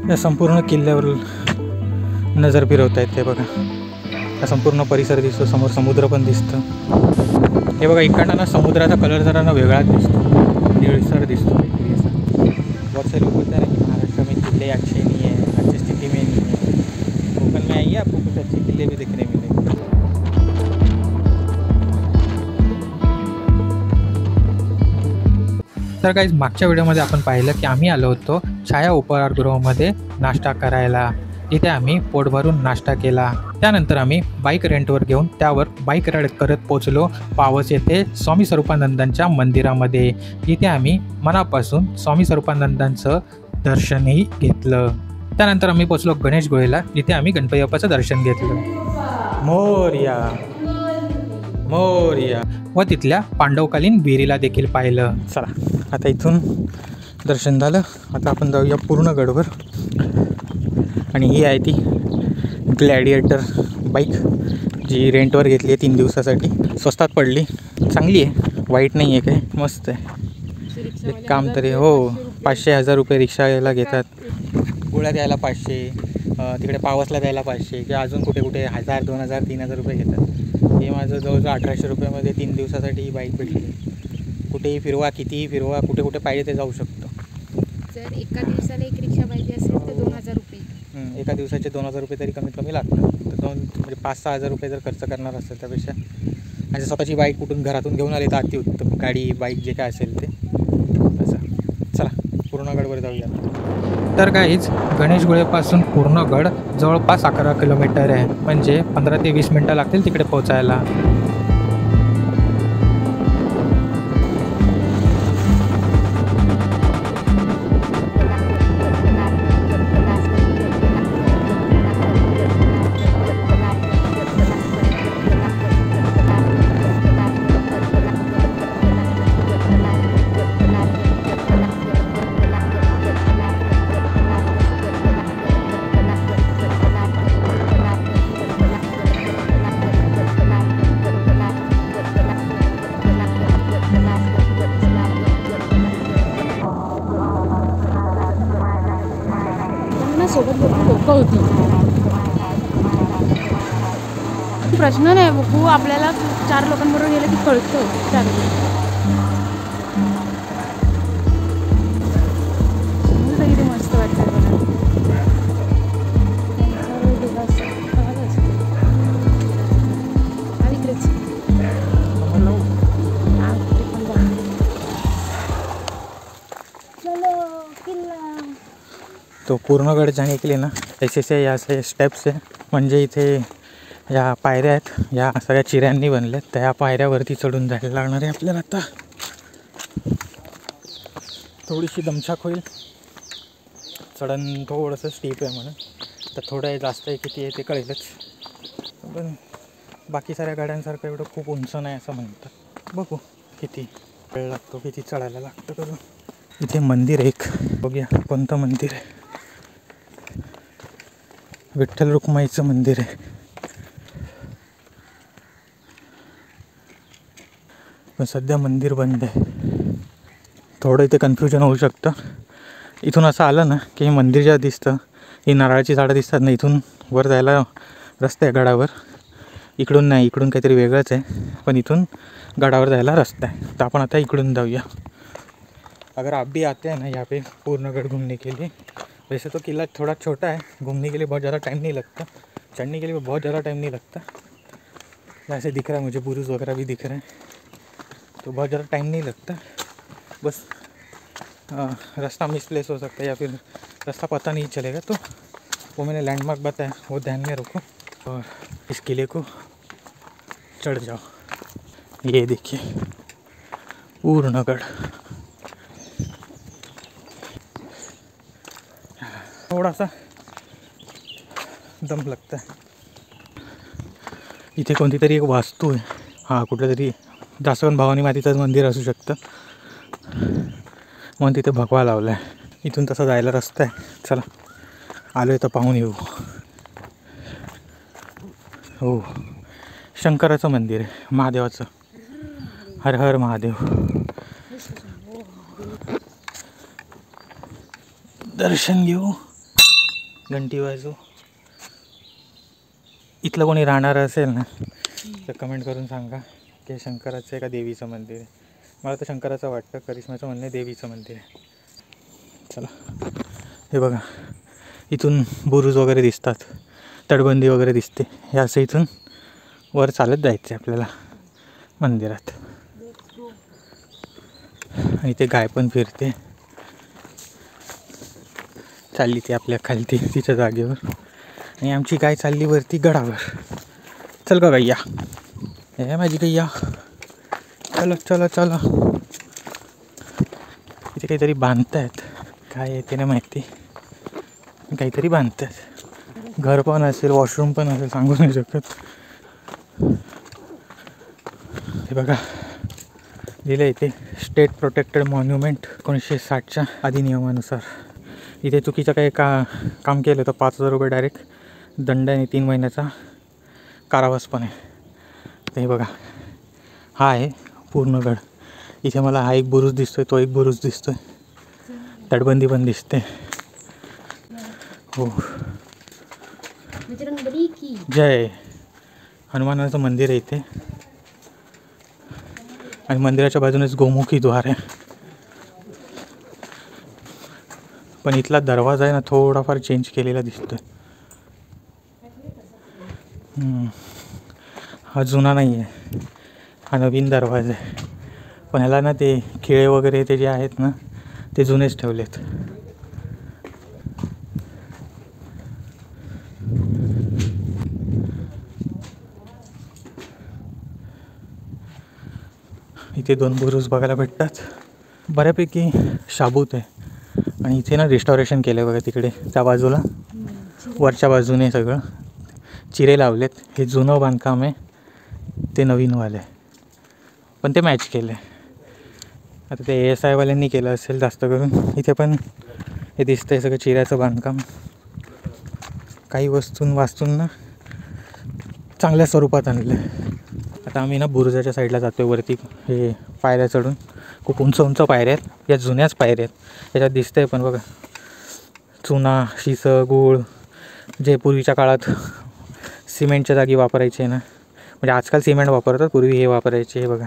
या संपूर्ण किल्ल्यावर नजर फिरवता येते बघा. हा संपूर्ण परिसर दिसतो, समोर समुद्र पण दिसतं. हे बघा इकडनं ना समुद्राचा कलर जरा ना वेगळाच दिसतो, निळसर दिसतो काहीतरी असा. बहुत से लोग बोलते हैं कि महाराष्ट्र में किले अच्छे नहीं है, अच्छी स्थिति में नहीं है. कोकण में आइए, आपको कुछ अच्छे किले भी दिखने मिलेंगे. तर काही मागच्या व्हिडिओमध्ये आपण पाहिलं की आम्ही आलो होतो छाया उपहारगृहामध्ये नाश्ता करायला. इथे आम्ही पोट भरून नाश्ता केला. त्यानंतर आम्ही बाईक रेंटवर घेऊन त्यावर बाईक राईड करत पोचलो पावस येथे स्वामी स्वरूपानंदांच्या मंदिरामध्ये. इथे आम्ही मनापासून स्वामी स्वरूपानंदांचं दर्शनही घेतलं. त्यानंतर आम्ही पोचलो गणेश गुहेला. इथे आम्ही गणपती बाप्पाचं दर्शन घेतलं. मोरया मोरया. व तिथल्या पांडवकालीन विहिरीला देखील पाहिलं. चला आता इथून दर्शन झालं. आता आपण जाऊया पूर्ण गडवर. आणि ही आहे ती ग्लॅडिएटर बाईक जी रेंटवर घेतली आहे 3 दिवसासाठी. स्वस्तात पडली, चांगली आहे, वाईट नाही आहे, काय मस्त आहे. एक काम तरी हो 500-1000 रुपये रिक्षाला घेतात. गोळ्या द्यायला 500, तिकडे पावसला द्यायला 500 किंवा अजून कुठे कुठे 1000, 2000, 3000 रुपये घेतात. हे माझं जवळजवळ 1800 रुपयामध्ये 3 दिवसासाठी ही बाईक भेटली. कुठेही फिरवा, कितीही फिरवा, कुठे कुठे पाहिजे ते जाऊ शकतो. जर एका दिवसाला एक रिक्षा पाहिजे असेल तर 2000 रुपये. एका दिवसाचे 2000 रुपये तरी कमीत कमी लागतात. तर म्हणजे 5-6 रुपये जर खर्च करणार असेल त्यापेक्षा आणि स्वतःची बाईक कुठून घरातून घेऊन आली तर अतिउत्तम. गाडी बाईक जे काय असेल ते असं. चला पूर्ण गडवर जाऊया. तर काहीच गणेशगुळेपासून पूर्ण गड जवळपास 11 किलोमीटर आहे. म्हणजे 15 ते 20 मिनटं लागतील तिकडे पोहोचायला. सोबत लोक होती. प्रश्न नाही बघू, आपल्याला 4 लोकांबरोबर गेलं की कळतं. 4 किती मस्त वाटतं तो पूर्ण गड जाने के लिए ना ऐसे या स्टेप्स आहे. म्हणजे इथे या पायऱ्या आहेत, या सगळ्या चिऱ्यांनी बनल्यात. त्या या पायऱ्यावरती चढून जायला लागणार आहे आपल्याला. आता थोडीशी दमछाक होईल. चढण थोडंसं स्टीप आहे म्हणून, तर थोडं जास्त आहे किती आहे ते कळेलच. पण बाकी साऱ्या गाड्यांसारखं एवढं खूप उंच नाही असं म्हणतात. बघू किती वेळ लागतो, किती चढायला लागतं करून. इथे मंदिर एक बघूया कोणतं मंदिर आहे. विठ्ठल रुक्माईचं मंदिर आहे. पण सध्या मंदिर बंद आहे. थोडं इथे कन्फ्युजन होऊ शकतं. इथून असं आलं ना की मंदिर ज्या दिसतं, ही नारळाची झाडं दिसतात ना, इथून वर जायला रस्ता आहे गडावर. इकडून नाही, इकडून काहीतरी वेगळंच आहे. पण इथून गडावर जायला रस्ता आहे. तर आपण आता इकडून जाऊया. अगर आप भी आते हैं ना यहाँ पे पूर्णगढ़ घूमने के लिए, वैसे तो किला थोड़ा छोटा है, घूमने के लिए बहुत ज़्यादा टाइम नहीं लगता, चढ़ने के लिए बहुत ज़्यादा टाइम नहीं लगता. जैसे दिख रहा है मुझे बुरुज वगैरह भी दिख रहे हैं, तो बहुत ज़्यादा टाइम नहीं लगता. बस रास्ता मिसप्लेस हो सकता है या फिर रास्ता पता नहीं चलेगा, तो वो मैंने लैंडमार्क बताया, वो ध्यान में रखो और इस किले को चढ़ जाओ. ये देखिए पूर्णगढ़. थोड़ा सा दम लगता है. इथे कोणती तरी एक वास्तू आहे. हां, कुठलं तरी जासवंत भवानी मातेचं मंदिर असू शकतं, म्हणून तिथे भगवा लावला आहे. इथून तसा जायला रस्ता आहे. चला आलो आहे तर पाहून येऊ. हो, शंकराचं मंदिर आहे, महादेवाचं. हर हर महादेव. दर्शन घेऊ. घंटी वाजू. इथलं कोणी राहणार असेल ना तर कमेंट करून सांगा की शंकराचं आहे का देवीचं मंदिर आहे. मला तर शंकराचं वाटतं, करिश्माचं म्हणणं देवीचं मंदिर आहे. चला हे बघा, इथून बुरुज वगैरे दिसतात, तटबंदी वगैरे दिसते. हे असं इथून वर चालत जायचं आहे आपल्याला मंदिरात. आणि ते गाय पण फिरते, चालली ती आपल्या खालती तिच्या जागेवर. आणि आमची गाय चालली वरती गडावर. चल का गैया, हे माझी गैया, चलो चलो चलो. इथे काहीतरी बांधतायत, काय आहे ते नाही माहिती, काहीतरी बांधतात. घर पण असेल, वॉशरूम पण असेल, सांगू नाही शकत. हे बघा लिहिलं इथे, स्टेट प्रोटेक्टेड मॉन्युमेंट 1960च्या अधिनियमानुसार. इथे चुकीचं काही काम केलं तर 5,000 रुपये डायरेक्ट दंड आणि 3 महिन्याचा कारावास पण आहे. तर हे बघा, हा आहे पूर्ण गड. इथे मला हा एक बुरुज दिसतोय, तो एक बुरुज दिसतोय, तटबंदी पण दिसते. हो, जय. हनुमानाचं मंदिर आहे इथे आणि मंदिराच्या बाजूनेच गोमुखी द्वार आहे. पण इथला दरवाजा आहे ना थोडाफार चेंज केलेला दिसतोय. हा जुना नाही आहे, हा नवीन दरवाजा आहे. पण ह्याला ना ते खिळे वगैरे ते जे आहेत ना ते जुनेच ठेवलेत. इथे 2 बुरुज बघायला भेटतात. बऱ्यापैकी शाबूत आहे. आणि इथे ना रिस्टॉरेशन केलं आहे बघा, तिकडे त्या बाजूला वरच्या बाजूने सगळं चिरे लावलेत. हे जुनं बांधकाम आहे, ते नवीनवालं आहे, पण ते मॅच केलं आहे. आता ते ASI वाल्यांनी केलं असेल जास्त करून. इथे पण हे दिसतं आहे सगळं चिऱ्याचं बांधकाम. काही वास्तूंना चांगल्या स्वरूपात आणलं आहे. आता आम्ही ना बुरुजाच्या साईडला जातो आहे वरती. हे पायऱ्या चढून, खूप उंच उंच पायऱ्या आहेत. या जुन्याच पायऱ्या आहेत. याच्यात दिसतं आहे पण बघा, चुना, शिसं, गूळ जे पूर्वीच्या काळात सिमेंटच्या जागी वापरायचे ना, म्हणजे आजकाल सिमेंट वापरतात, पूर्वी हे वापरायचे. हे बघा,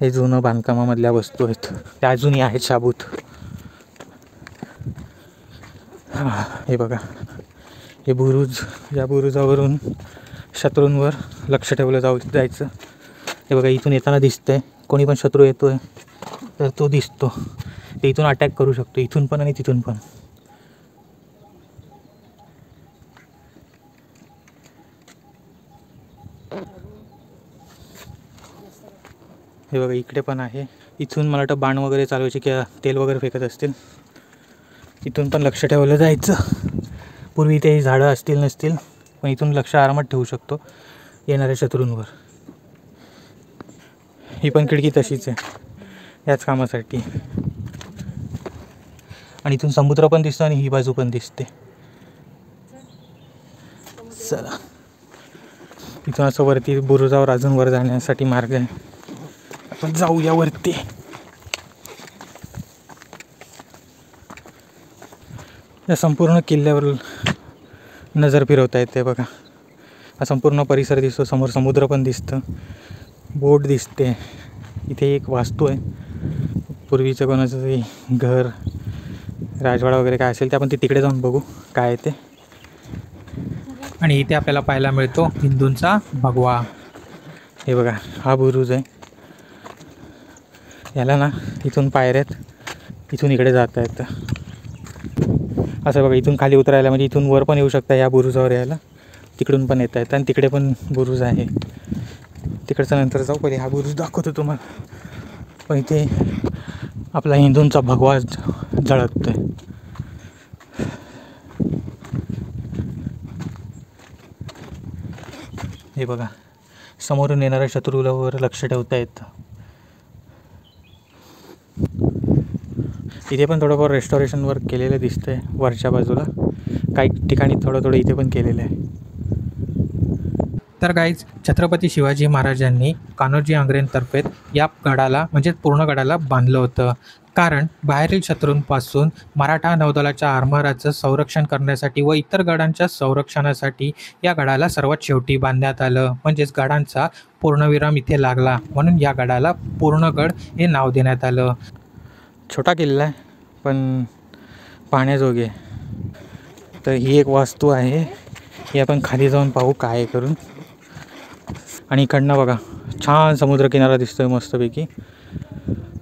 हे जुनं बांधकामामधल्या वस्तू आहेत, त्या अजूनही आहेत शाबूत. हे बघा, हे बुरुज, या बुरुजावरून शत्रूंवर लक्ष ठेवलं जायचं. हे बघा, इथून येताना दिसतंय कोणी पण शत्रू येतोय तर तो दिसतो, ते इथून अटॅक करू शकतो, इथून पण आणि तिथून पण. हे बघा, इकडे पण आहे. इथून मला वाटतं बाण वगैरे चालवायचे किंवा तेल वगैरे फेकत असतील, इथून पण लक्ष ठेवलं जायचं. पूर्वी ते झाडं असतील नसतील, पण इथून लक्ष आरामात ठेवू शकतो येणाऱ्या शत्रूंवर. ही पण खिडकी तशीच आहे याच कामासाठी. आणि इथून समुद्र पण दिसतो आणि ही बाजू पण दिसते. चला, इथून असं वरती बुरुजावर अजून वर जाण्यासाठी मार्ग आहे. आपण जाऊया वरती. या संपूर्ण किल्ल्यावर नजर फिरवता येते बघा. हा संपूर्ण परिसर दिसतो, समोर समुद्र पण दिसतं, बोट दिसते. इथे एक वास्तू आहे, पूर्वीचं कोणाचं तरी घर, राजवाडा वगैरे काय असेल ते. आपण तिकडे जाऊन बघू काय आहे ते. आणि इथे आपल्याला पाहायला मिळतो हिंदूंचा भगवा. हे बघा, हा बुरुज आहे. याला ना इथून पायऱ्यात, इथून इकडे जाता येतं. असं बघा, इथून खाली उतरायला म्हणजे इथून वर पण येऊ शकता या बुरुजावर यायला, तिकडून पण येता येतं. आणि तिकडे पण बुरुज आहे, तिकडचं नंतर जाऊ. पहिले हा बुरुज दाखवतो तुम्हाला. पण इथे आपला हिंदूंचा भगवा झळकतो आहे. हे बघा, समोरून येणाऱ्या शत्रूवर लक्ष ठेवता येतं. इथे पण थोडंफार रेस्टॉरेशन वर्क केलेलं दिसतं आहे वरच्या बाजूला. काही ठिकाणी थोडं इथे पण केलेलं आहे. तर गाईज, छत्रपती शिवाजी महाराजांनी कान्होजी आंग्रेंतर्फे या गडाला म्हणजे पूर्ण गडाला बांधलं होतं. कारण बाहेरील शत्रूंपासून मराठा नौदलाच्या आरमाराचं संरक्षण करण्यासाठी व इतर गडांच्या संरक्षणासाठी या गडाला सर्वात शेवटी बांधण्यात आलं. म्हणजेच गडांचा पूर्णविराम इथे लागला, म्हणून या गडाला पूर्णगड हे नाव देण्यात आलं. छोटा किल्ला आहे पण पाहण्याजोगे आहे. तर ही एक वास्तू आहे, ही आपण खाली जाऊन पाहू काय करून. आणि इकडनं बघा छान समुद्रकिनारा दिसतोय, मस्तपैकी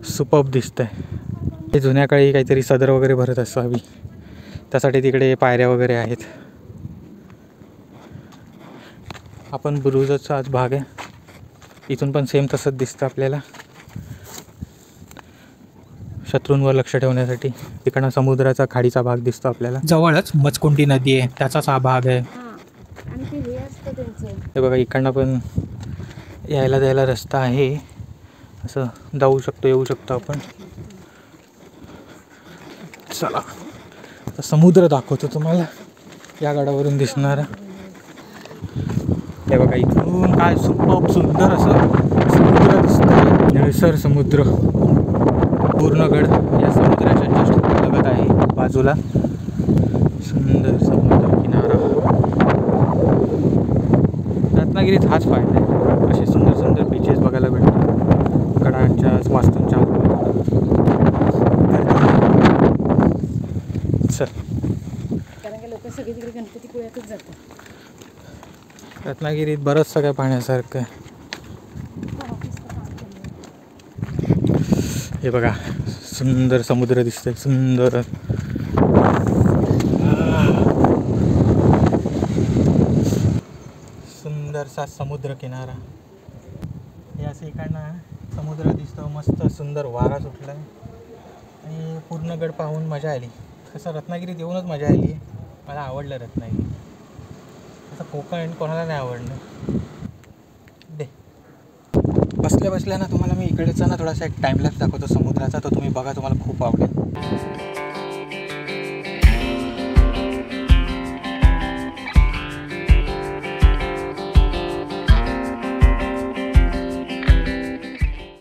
सुपर्ब दिसतंय. हे जुन्या काळी काहीतरी सदर वगैरे भरत असावी, त्यासाठी तिकडे पायऱ्या वगैरे आहेत. आपण बुरुजाचा आज भाग आहे, इथून पण सेम तसंच दिसतं आपल्याला, शत्रूंवर लक्ष ठेवण्यासाठी. तिकडनं समुद्राचा खाडीचा भाग दिसतो आपल्याला. जवळच मचकुंडी नदी आहे, त्याचाच हा भाग आहे. हे बघा इकडनं पण यायला जायला रस्ता आहे, असं जाऊ शकतो, येऊ शकतो आपण. चला आता समुद्र दाखवतो तुम्हाला, या गडावरून दिसणारा. हे बघा इथून काय सुंदर असं समुद्र दिसतं, निळसर समुद्र. पूर्ण गड या समुद्राच्या जस्ट लगत आहे, बाजूला सुंदर समुद्र किनारा. रत्नागिरीत हाच फायदा आहे, असे सुंदर सुंदर बीचेस बघायला भेटतात गडांच्या वास्तूंच्या आजूबाजूला. चल, कारण की लोक सगळे तिकडे गणपतीपुळ्यातच जातात. रत्नागिरीत बरंचसं काय पाहण्यासारखं आहे. हे बघा सुंदर समुद्र दिसतंय, सुंदर. सुंदरसा समुद्र किनारा. हे असं इकडनं समुद्र दिसतो, मस्त सुंदर वारा सुटला आहे आणि पूर्ण गड पाहून मजा आली. कसं रत्नागिरीत येऊनच मजा आली, मला आवडलं रत्नागिरी. असं कोकण कोणाला नाही आवडलं. दे बसल्या बसल्या ना तुम्हाला मी इकडेचा ना थोडासा एक टाईमलॅप्स दाखवतो समुद्राचा, तो तुम्ही बघा, तुम्हाला खूप आवडेल.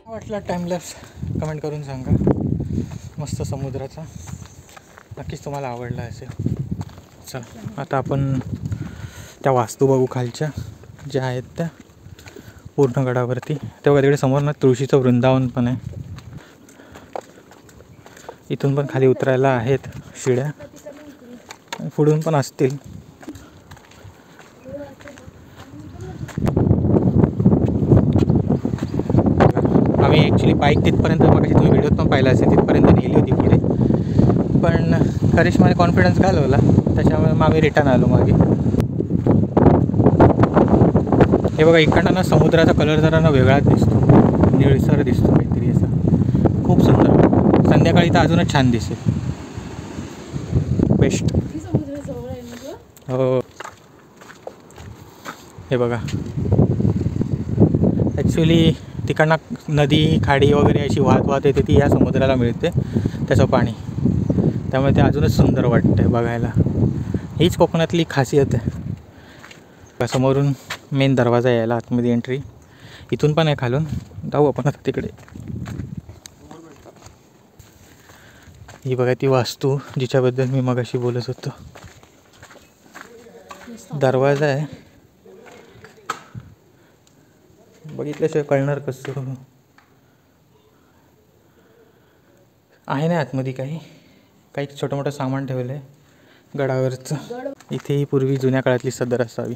वाटला टाईमलॅप्स कमेंट करून सांगा. मस्त समुद्राचा, नक्कीच तुम्हाला आवडला असेल. चला आता आपण त्या वास्तू बघू खालच्या ज्या आहेत त्या पूर्ण गडावरती. तेव्हा तिकडे समोर ना तुळशीचं वृंदावन पण आहे. इथून पण खाली उतरायला आहेत शिड्या, पुढून पण असतील. आम्ही ॲक्च्युली बाईक तिथपर्यंत मग तुम्ही व्हिडिओत पण पाहिला असेल, तिथपर्यंत नेली होती पुढे, पण करिश्माने कॉन्फिडन्स घालवला, त्याच्यामुळे मग आम्ही रिटर्न आलो मागे. हे बघा इकडनं ना समुद्राचा कलर जरा ना वेगळाच दिसतो, निळसर दिसतो काहीतरी असा, खूप सुंदर. संध्याकाळी तर अजूनच छान दिसेल. बेस्ट. हो हे बघा ॲक्च्युली तिकडनं नदी खाडी वगैरे अशी वाहत येते, ती या समुद्राला मिळते त्याचं पाणी, त्यामुळे ते अजूनच सुंदर वाटतं बघायला. हीच कोकणातली खासियत आहे. समोरून मेन दरवाजा यायला आतमध्ये एंट्री, इथून पण आहे खालून. जाऊ आपण आता तिकडे. ही बघा ती वास्तू जिच्याबद्दल मी मगाशी बोलत होतो. दरवाजा आहे, बघितल्याशिवाय कळणार कसं आहे ना आतमध्ये. काही छोटं मोठं सामान ठेवलं आहे गडावरचं. इथे ही पूर्वी जुन्या काळातली सदर असावी.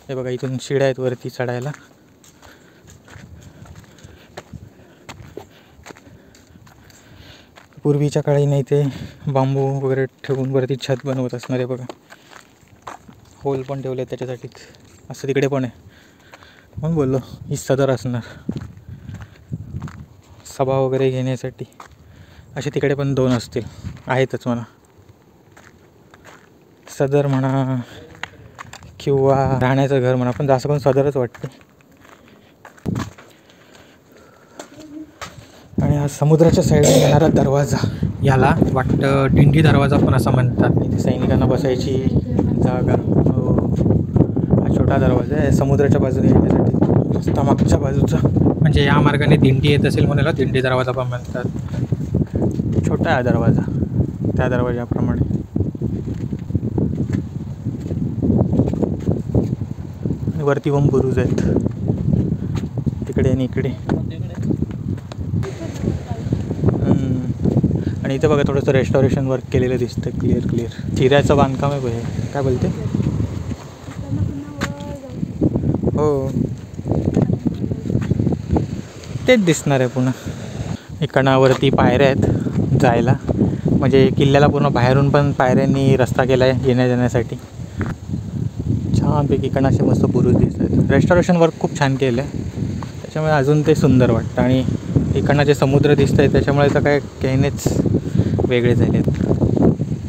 हे बघा इथून शिड्या आहेत वरती चढायला. पूर्वीच्या काळी नाही ते बांबू वगैरे ठेवून वरती छत बनवत असणार आहे बघा. होल पण ठेवले त्याच्यासाठीच. असं तिकडे पण आहे, म्हणून बोललो ही सदर असणार सभा वगैरे घेण्यासाठी. असे तिकडे पण 2 असतील, आहेतच म्हणा. सदर म्हणा किंवा राहण्याचं घर म्हणा, पण जास्त करून सदरच वाटते. आणि हा समुद्राच्या साईडला येणारा दरवाजा, याला वाटतं दिंडी दरवाजा पण असं म्हणतात. इथे सैनिकांना बसायची जागा. हा छोटा दरवाजा आहे समुद्राच्या बाजूने येण्यासाठी, रस्ता मागच्या बाजूचा. म्हणजे या मार्गाने दिंडी येत असेल म्हणून याला दिंडी दरवाजा पण म्हणतात. छोटा आहे दरवाजा त्या दरवाजाप्रमाणे. आणि वरती पण बुरुज आहेत तिकडे आणि इकडे. आणि इथे बघा थोडंसं रेस्टॉरेशन वर्क केलेलं दिसतं. क्लिअर चिऱ्याचं बांधकाम आहे बघ. काय बोलते हो तेच दिसणार आहे पुन्हा. इकडनं वरती पायऱ्या आहेत जायला, म्हणजे किल्ल्याला पूर्ण बाहेरून पण पायऱ्यांनी रस्ता केला आहे येण्या जाण्यासाठी. छानपैकी इकडनं असे मस्त बुरुज दिसत आहेत. रेस्टॉरेशन वर्क खूप छान केलं आहे त्याच्यामुळे अजून ते सुंदर वाटतं. आणि इकडनं जे समुद्र दिसत आहे त्याच्यामुळे तर काय कहनेच वेगळे झाले आहेत.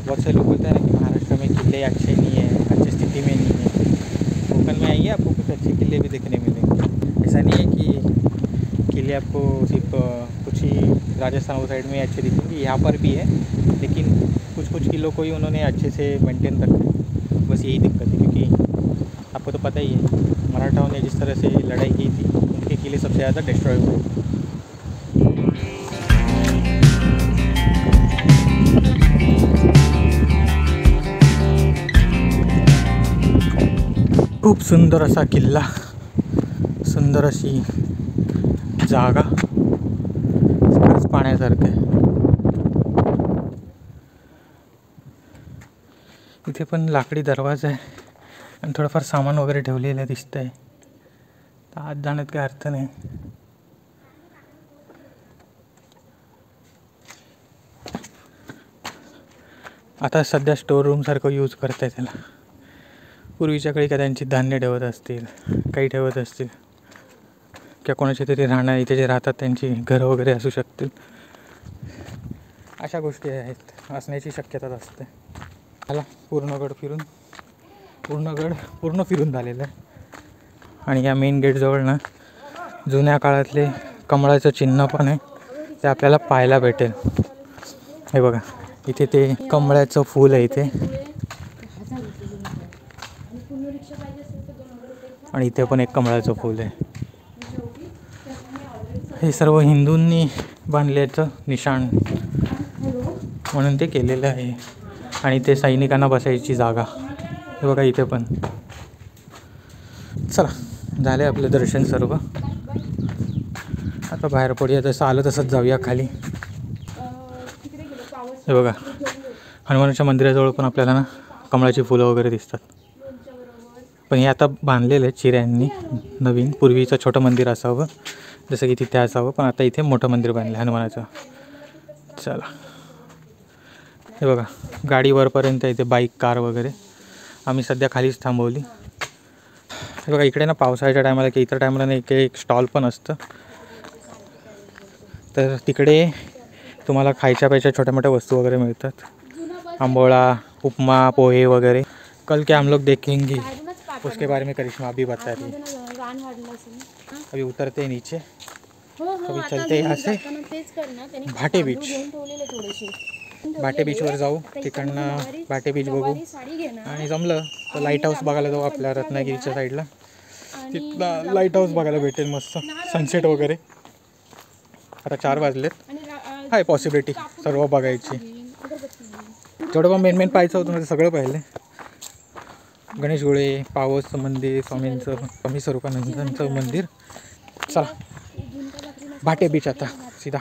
बहुत से लोग बोलते हैं ना कि महाराष्ट्र में किले अच्छे नहीं है, अच्छी स्थिति में नहीं है. कोकण में आइए आपको कुछ अच्छे किले भी देखने मिलेंगे. ऐसा नहीं है कि किले आपको सिर्फ कुछ ही राजस्थान वो साइड में अच्छे दिखेंगे, यहाँ पर भी है, लेकिन कुछ किलों को ही उन्होंने अच्छे से मेंटेन रखा है. बस यही दिक्कत है क्योंकि आपको तो पता ही है मराठाओं ने जिस तरह से लड़ाई की थी उनके किले सबसे ज़्यादा डिस्ट्रॉय हुए. खूप सुंदर असा किल्ला, सुंदर अशी जागा, सगळंच पाण्यासारखं आहे. इथे पण लाकडी दरवाजा आहे आणि थोडंफार सामान वगैरे ठेवलेलं दिसतं आहे. तर आत जाण्यात काही अर्थ नाही. आता सध्या स्टोर रूमसारखं यूज करत आहे त्याला. पूर्वीच्या काळी कदाचित धान्य ठेवत असतील, काही ठेवत असतील, किंवा कोणाच्या तरी राहणार इथे जे राहतात त्यांची घरं वगैरे असू शकतील. अशा गोष्टी आहेत, असण्याची शक्यता असते. मला पूर्ण फिरून झालेलं आहे. आणि या मेन गेटजवळ ना जुन्या काळातले कमळाचं चिन्ह पण आहे, ते आपल्याला पाहायला भेटेल. हे बघा इथे ते कमळाचं फूल आहे इथे, आणि इथे पण एक कमळाचं फूल आहे. हे सर्व हिंदूंनी बांधल्याचं निशाण म्हणून ते केलेलं आहे. आणि ते सैनिकांना बसायची जागा. हे बघा इथे पण. चला झाले आपलं दर्शन सर्व. आता बाहेर पडूया, जसं आलं तसंच जाऊया खाली. हे बघा हनुमानाच्या मंदिराजवळ पण आपल्याला ना कमळाची फुलं वगैरे दिसतात. पण हे आता बांधलेलं आहे चिऱ्यांनी नवीन. पूर्वीचं छोटं मंदिर असावं जसं की तिथे असावं, पण आता इथे मोठं मंदिर बांधलं हनुमानाचं. चला हे बघा गाडी वरपर्यंत इथे बाईक कार वगैरे. आम्ही सध्या खालीच थांबवली. हे बघा इकडे ना पावसाळ्याच्या टायमाला की इतर टायमाला ना एक स्टॉल पण असतं. तर तिकडे तुम्हाला खायच्या प्यायच्या छोट्या मोठ्या वस्तू वगैरे मिळतात. आंबोळा, उपमा, पोहे वगैरे. कल के हम लोग देखेंगे उसके बारे में करिश्मा अभी बता रही है. अभी उतरते हैं नीचे, अभी चलते यहाँ से भाटे बीच. भाटे बीचवर जाऊ, तिकडनं भाटे बीच बघू, आणि जमलं तर लाईट हाऊस बघायला जाऊ आपल्या रत्नागिरीच्या साईडला. तिथला लाईट हाऊस बघायला भेटेल मस्त सनसेट वगैरे. आता 4 वाजलेत, आहे पॉसिबिलिटी सर्व बघायची. जेवढं पण मेन पाहायचं होतं ते सगळं पाहिलं. गणेश गोळे, पावसचं मंदिर, स्वामींचं, स्वामी स्वरूपानंदांचं मंदिर. चला भाटे बीच आता सीधा.